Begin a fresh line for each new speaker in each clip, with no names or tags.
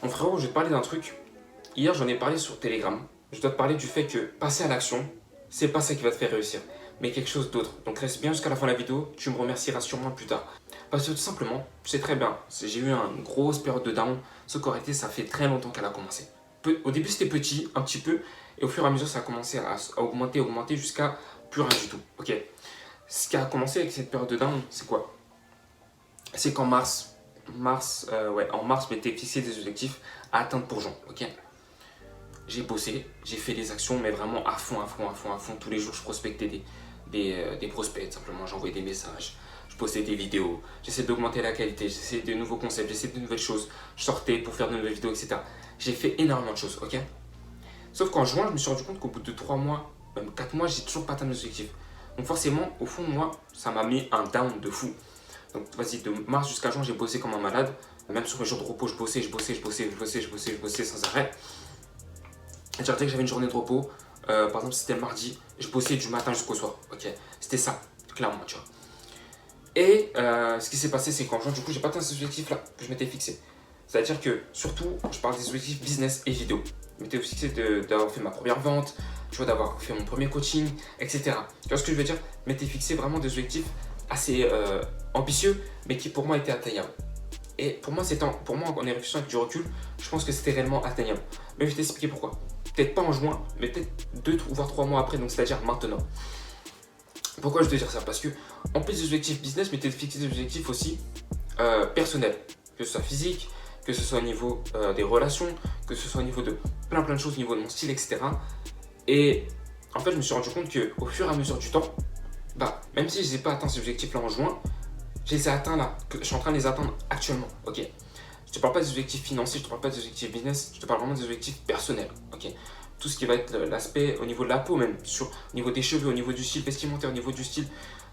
Mon frérot, je vais te parler d'un truc. Hier, j'en ai parlé sur Telegram. Je dois te parler du fait que passer à l'action, c'est pas ça qui va te faire réussir, mais quelque chose d'autre. Donc reste bien jusqu'à la fin de la vidéo, tu me remercieras sûrement plus tard. Parce que tout simplement, je sais très bien, j'ai eu une grosse période de down. Ce qu'aurait ça fait très longtemps qu'elle a commencé. Au début, c'était petit, un petit peu, et au fur et à mesure, ça a commencé à augmenter jusqu'à plus rien du tout. Ok. Ce qui a commencé avec cette période de down, c'est quoi? C'est qu'en en mars, je m'étais fixé des objectifs à atteindre pour Jean. Ok. J'ai bossé, j'ai fait des actions, mais vraiment à fond. Tous les jours, je prospectais des prospects, simplement. J'envoyais des messages, je postais des vidéos, j'essayais d'augmenter la qualité, j'essayais de nouveaux concepts, j'essayais de nouvelles choses. Je sortais pour faire de nouvelles vidéos, etc. J'ai fait énormément de choses, ok. Sauf qu'en juin, je me suis rendu compte qu'au bout de 3 mois, même 4 mois, j'ai toujours pas atteint mes objectifs. Donc forcément, au fond de moi, ça m'a mis un down de fou. Donc vas-y, de mars jusqu'à juin, j'ai bossé comme un malade. Même sur mes jours de repos, je bossais sans arrêt. Et je que j'avais une journée de repos. Par exemple, si c'était le mardi, je bossais du matin jusqu'au soir. Ok, c'était ça, clairement, tu vois. Et ce qui s'est passé, c'est qu'en juin, du coup, j'ai pas atteint ces objectifs-là que je m'étais fixé. C'est-à-dire que, surtout, je parle des objectifs business et vidéo. Je m'étais fixé d'avoir fait ma première vente, tu vois, d'avoir fait mon premier coaching, etc. Tu vois ce que je veux dire? Je m'étais fixé vraiment des objectifs assez ambitieux, mais qui pour moi étaient atteignables. Et pour moi, en y réfléchissant avec du recul, je pense que c'était réellement atteignable. Mais je vais t'expliquer pourquoi. Peut-être pas en juin, mais peut-être 2 voire 3 mois après, donc c'est-à-dire maintenant. Pourquoi je dois dire ça? Parce que, en plus des objectifs business, je m'étais fixé des objectifs aussi personnels. Que ce soit physique, que ce soit au niveau des relations, que ce soit au niveau de plein de choses, au niveau de mon style, etc. Et en fait, je me suis rendu compte qu'au fur et à mesure du temps, même si je n'ai pas atteint ces objectifs-là en juin, je les ai atteints là, je suis en train de les atteindre actuellement, ok. Je te parle pas des objectifs financiers, je te parle pas des objectifs business, je te parle vraiment des objectifs personnels, ok. Tout ce qui va être l'aspect au niveau de la peau même, au niveau des cheveux, au niveau du style vestimentaire, au niveau du style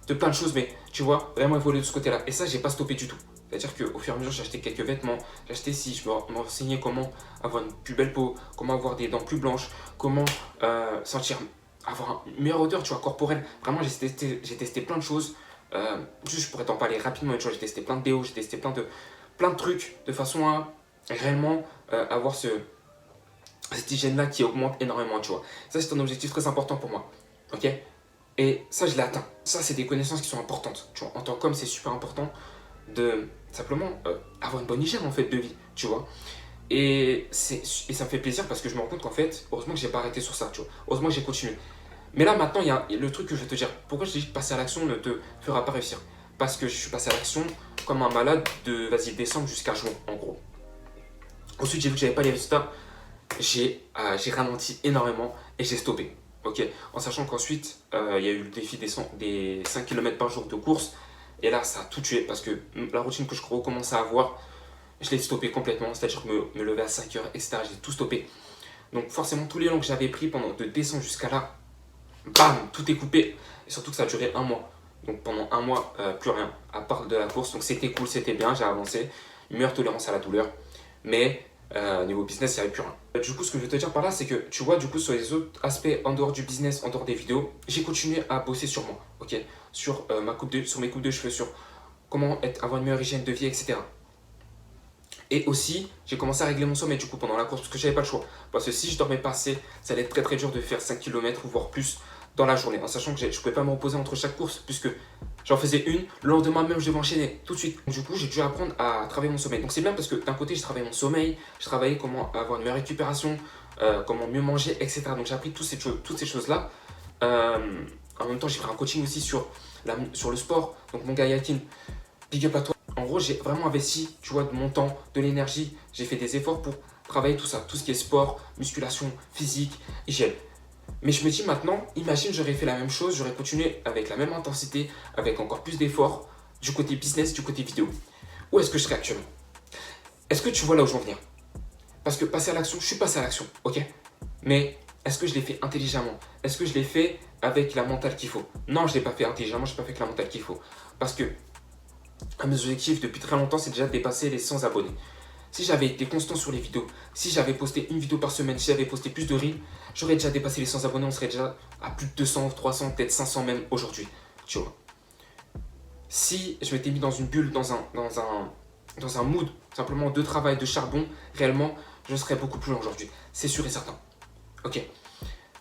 de plein de choses, mais tu vois, vraiment évoluer de ce côté-là. Et ça, j'ai pas stoppé du tout. C'est-à-dire qu'au fur et à mesure, j'ai acheté quelques vêtements, j'ai acheté je me renseignais comment avoir une plus belle peau, comment avoir des dents plus blanches, comment avoir une meilleure odeur, tu vois, corporelle. Vraiment, j'ai testé plein de choses. Juste, je pourrais t'en parler rapidement, tu vois, j'ai testé plein de déos, j'ai testé plein de trucs de façon à réellement avoir cette hygiène-là qui augmente énormément, tu vois. Ça, c'est un objectif très important pour moi, ok. Et ça, je l'ai atteint. Ça, c'est des connaissances qui sont importantes, tu vois. En tant qu'homme, c'est super important de simplement avoir une bonne hygiène, en fait, de vie, tu vois. Et ça me fait plaisir parce que je me rends compte qu'en fait, heureusement que j'ai pas arrêté sur ça, tu vois. Heureusement que j'ai continué. Mais là, maintenant, il y a le truc que je vais te dire. Pourquoi je te dis que passer à l'action ne te fera pas réussir? Parce que je suis passé à l'action comme un malade de, décembre jusqu'à juin, en gros. Ensuite, j'ai vu que j'avais pas les résultats. J'ai ralenti énormément et j'ai stoppé. Ok, en sachant qu'ensuite, il y a eu le défi des 5 km par jour de course. Et là, ça a tout tué parce que la routine que je recommençais à avoir, je l'ai stoppé complètement. C'est-à-dire que me lever à 5 heures, etc., j'ai tout stoppé. Donc forcément, tous les longs que j'avais pris pendant de décembre jusqu'à là, bam, tout est coupé. Et surtout que ça a duré un mois. Donc pendant un mois, plus rien, à part de la course. Donc c'était cool, c'était bien, j'ai avancé. Une meilleure tolérance à la douleur. Mais niveau business, il n'y avait plus rien. Du coup, ce que je veux te dire par là, c'est que tu vois, du coup, sur les autres aspects en dehors du business, en dehors des vidéos, j'ai continué à bosser sur moi, ok, sur mes coupes de cheveux, sur comment avoir une meilleure hygiène de vie, etc. Et aussi, j'ai commencé à régler mon sommeil du coup pendant la course parce que j'avais pas le choix. Parce que si je dormais pas assez, ça allait être très dur de faire 5 km ou voire plus dans la journée. En sachant que je ne pouvais pas me reposer entre chaque course puisque j'en faisais une, le lendemain même je devais enchaîner tout de suite. Du coup, j'ai dû apprendre à travailler mon sommeil. Donc c'est bien parce que d'un côté, j'ai travaillé mon sommeil, j'ai travaillé comment avoir une meilleure récupération, comment mieux manger, etc. Donc j'ai appris toutes ces choses-là. En même temps, j'ai fait un coaching aussi sur le sport. Donc mon gars Yakin, big up à toi. En gros, j'ai vraiment investi, tu vois, de mon temps, de l'énergie. J'ai fait des efforts pour travailler tout ça, tout ce qui est sport, musculation, physique, hygiène. Mais je me dis maintenant, imagine, j'aurais fait la même chose, j'aurais continué avec la même intensité, avec encore plus d'efforts, du côté business, du côté vidéo. Où est-ce que je serais actuellement? Est-ce que tu vois là où je veux en venir? Parce que passer à l'action, je suis passé à l'action, ok? Mais est-ce que je l'ai fait intelligemment? Est-ce que je l'ai fait avec la mentale qu'il faut? Non, je ne l'ai pas fait intelligemment, je ne l'ai pas fait avec la mentale qu'il faut. Parce que un mes objectifs depuis très longtemps, c'est déjà de dépasser les 100 abonnés. Si j'avais été constant sur les vidéos, si j'avais posté une vidéo par semaine, si j'avais posté plus de reels, j'aurais déjà dépassé les 100 abonnés, on serait déjà à plus de 200, 300, peut-être 500 même aujourd'hui. Tu vois. Si je m'étais mis dans une bulle, dans un mood, simplement de travail, de charbon, réellement, je serais beaucoup plus loin aujourd'hui. C'est sûr et certain. Ok.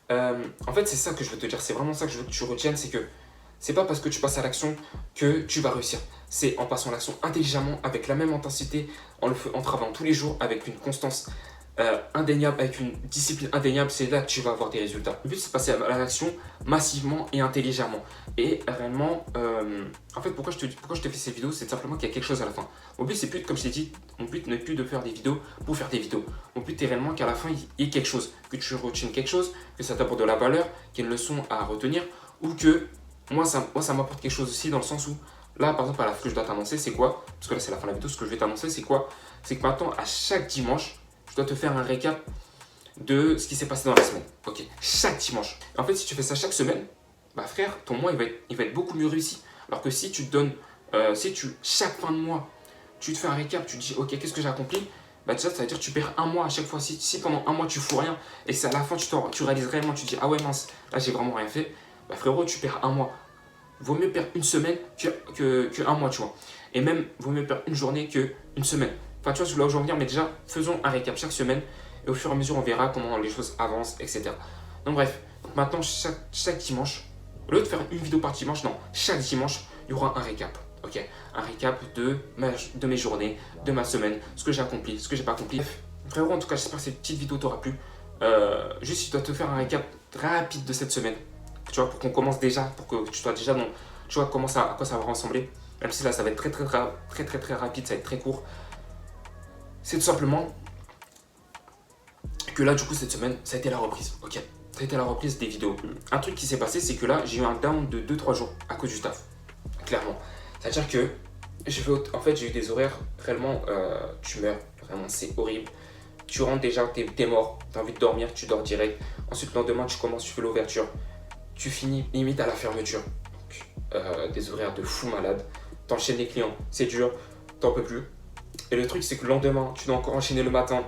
En fait, c'est ça que je veux te dire. C'est vraiment ça que je veux que tu retiennes. C'est que c'est pas parce que tu passes à l'action que tu vas réussir. C'est en passant à l'action intelligemment, avec la même intensité, en travaillant tous les jours, avec une constance indéniable, avec une discipline indéniable, c'est là que tu vas avoir des résultats. Le but, c'est de passer à l'action massivement et intelligemment. Et réellement, en fait, pourquoi je te fais ces vidéos, c'est simplement qu'il y a quelque chose à la fin. Mon but, c'est plus, comme je t'ai dit, mon but n'est plus de faire des vidéos pour faire des vidéos. Mon but est réellement qu'à la fin, il y ait quelque chose, que tu retiennes quelque chose, que ça t'apporte de la valeur, qu'il y ait une leçon à retenir, ou que moi, ça m'apporte quelque chose aussi dans le sens où, là, par exemple, à la fin que je dois t'annoncer, c'est quoi? Parce que là, c'est la fin de la vidéo, ce que je vais t'annoncer, c'est quoi? C'est que maintenant, à chaque dimanche, je dois te faire un récap de ce qui s'est passé dans la semaine. Ok, chaque dimanche. En fait, si tu fais ça chaque semaine, bah frère, ton mois, il va être beaucoup mieux réussi. Alors que si tu te donnes, chaque fin de mois, tu te fais un récap, tu te dis, ok, qu'est-ce que j'ai accompli? Bah déjà, ça veut dire que tu perds un mois à chaque fois. Si pendant un mois, tu fous rien, et c'est à la fin, tu réalises réellement, tu te dis, ah ouais, mince, là, j'ai vraiment rien fait. Bah frérot, tu perds un mois. Vaut mieux perdre une semaine que un mois, tu vois. Et même, vaut mieux perdre une journée qu'une semaine. Enfin, tu vois, là où je veux en venir, mais déjà, faisons un récap chaque semaine. Et au fur et à mesure, on verra comment les choses avancent, etc. Donc bref, donc maintenant, chaque dimanche, au lieu de faire une vidéo par dimanche, non, chaque dimanche, il y aura un récap. Ok, un récap de mes journées, de ma semaine, ce que j'ai accompli, ce que j'ai pas accompli. Bref, frérot, en tout cas, j'espère que cette petite vidéo t'aura plu. Juste, je dois te faire un récap rapide de cette semaine. Tu vois, pour qu'on commence déjà, pour que tu sois déjà dans, tu vois, à quoi ça va ressembler. Même si là, ça va être très rapide, ça va être très court. C'est tout simplement que là, du coup, cette semaine, ça a été la reprise. Ok, ça a été la reprise des vidéos. Un truc qui s'est passé, c'est que là, j'ai eu un down de 2-3 jours à cause du taf. Clairement. C'est-à-dire que en fait, j'ai eu des horaires réellement, tu meurs. Vraiment, c'est horrible. Tu rentres déjà, t'es mort. T'as envie de dormir, tu dors direct. Ensuite, le lendemain, tu commences, tu fais l'ouverture. Tu finis limite à la fermeture. Donc, des horaires de fou malade. T'enchaînes les clients, c'est dur, t'en peux plus. Et le truc, c'est que le lendemain, tu dois encore enchaîner le matin.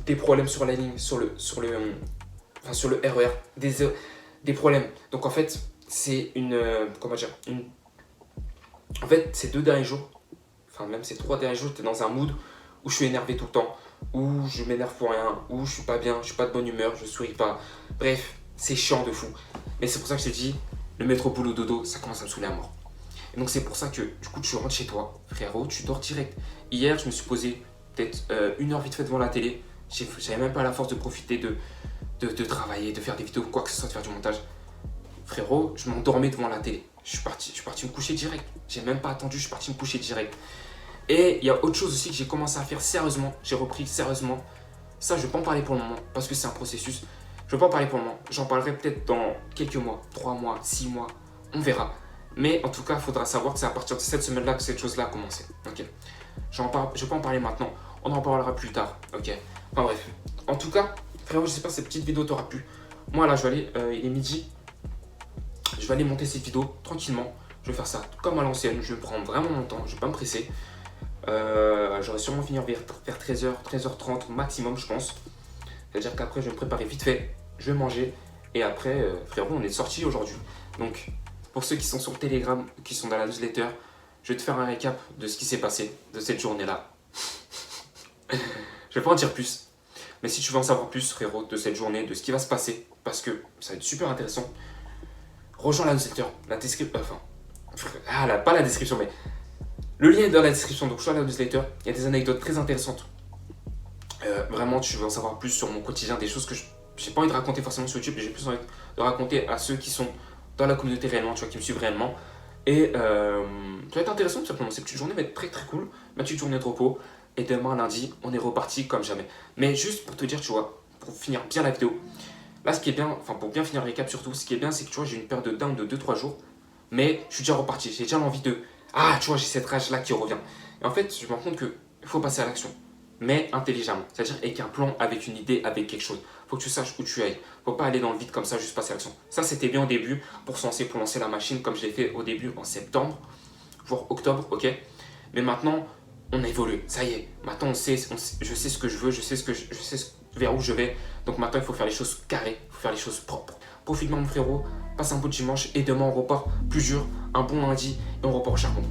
Des problèmes sur la ligne, sur le RER, des problèmes. Donc en fait, c'est en fait, ces 2 derniers jours, enfin même ces 3 derniers jours, j'étais dans un mood où je suis énervé tout le temps, où je m'énerve pour rien, où je suis pas bien, je suis pas de bonne humeur, je souris pas. Bref, c'est chiant de fou. Mais c'est pour ça que je te dis, le métro boulot dodo, ça commence à me saouler à mort. Et donc c'est pour ça que du coup tu rentres chez toi, frérot, tu dors direct. Hier, je me suis posé peut-être 1 heure vite fait devant la télé. J'avais même pas la force de profiter de travailler, de faire des vidéos, quoi que ce soit, de faire du montage. Frérot, je m'endormais devant la télé. Je suis parti me coucher direct. J'ai même pas attendu, je suis parti me coucher direct. Et il y a autre chose aussi que j'ai commencé à faire sérieusement. J'ai repris sérieusement. Ça, je vais pas en parler pour le moment parce que c'est un processus. Je vais pas en parler pour le moment. J'en parlerai peut-être dans quelques mois, 3 mois, 6 mois. On verra. Mais en tout cas, il faudra savoir que c'est à partir de cette semaine-là que cette chose-là a commencé. Ok. Je vais pas en parler maintenant. On en parlera plus tard. Ok. Enfin bref. En tout cas, frérot, j'espère que cette petite vidéo t'aura plu. Moi là, je vais aller, il est midi. Je vais aller monter cette vidéo tranquillement. Je vais faire ça comme à l'ancienne. Je vais prendre vraiment mon temps. Je vais pas me presser. J'aurai sûrement fini vers 13h, 13h30 maximum, je pense. C'est-à-dire qu'après, je vais me préparer vite fait. Je vais manger. Et après, frérot, on est sorti aujourd'hui. Donc, pour ceux qui sont sur Telegram, qui sont dans la newsletter, je vais te faire un récap de ce qui s'est passé de cette journée-là. Je vais pas en dire plus. Mais si tu veux en savoir plus, frérot, de cette journée, de ce qui va se passer, parce que ça va être super intéressant, rejoins la newsletter, la description, pas la description, mais le lien est dans la description, donc rejoins la newsletter, il y a des anecdotes très intéressantes. Vraiment, tu veux en savoir plus sur mon quotidien, des choses que j'ai pas envie de raconter forcément sur YouTube, mais j'ai plus envie de raconter à ceux qui sont dans la communauté réellement, tu vois, qui me suivent réellement. Et ça va être intéressant tout simplement, cette petite journée va être très très cool, ma petite journée de repos. Et demain lundi, on est reparti comme jamais. Mais juste pour te dire, tu vois, pour finir bien la vidéo, là ce qui est bien, enfin pour bien finir le récap surtout, ce qui est bien c'est que tu vois, j'ai une période de down de 2-3 jours, mais je suis déjà reparti, j'ai déjà l'envie de, tu vois, j'ai cette rage là qui revient. Et en fait, je me rends compte qu'il faut passer à l'action, mais intelligemment, c'est-à-dire avec un plan, avec une idée, avec quelque chose. Faut que tu saches où tu ailles, faut pas aller dans le vide comme ça, juste passer à l'action. Ça c'était bien au début, pour lancer la machine comme je l'ai fait au début en septembre, voire octobre, ok. Mais maintenant, on a évolué, ça y est, maintenant je sais ce que je veux, je sais vers où je vais. Donc maintenant il faut faire les choses carrées, il faut faire les choses propres. Profite-moi mon frérot, passe un beau dimanche et demain on repart plus dur, un bon lundi et on repart au charbon.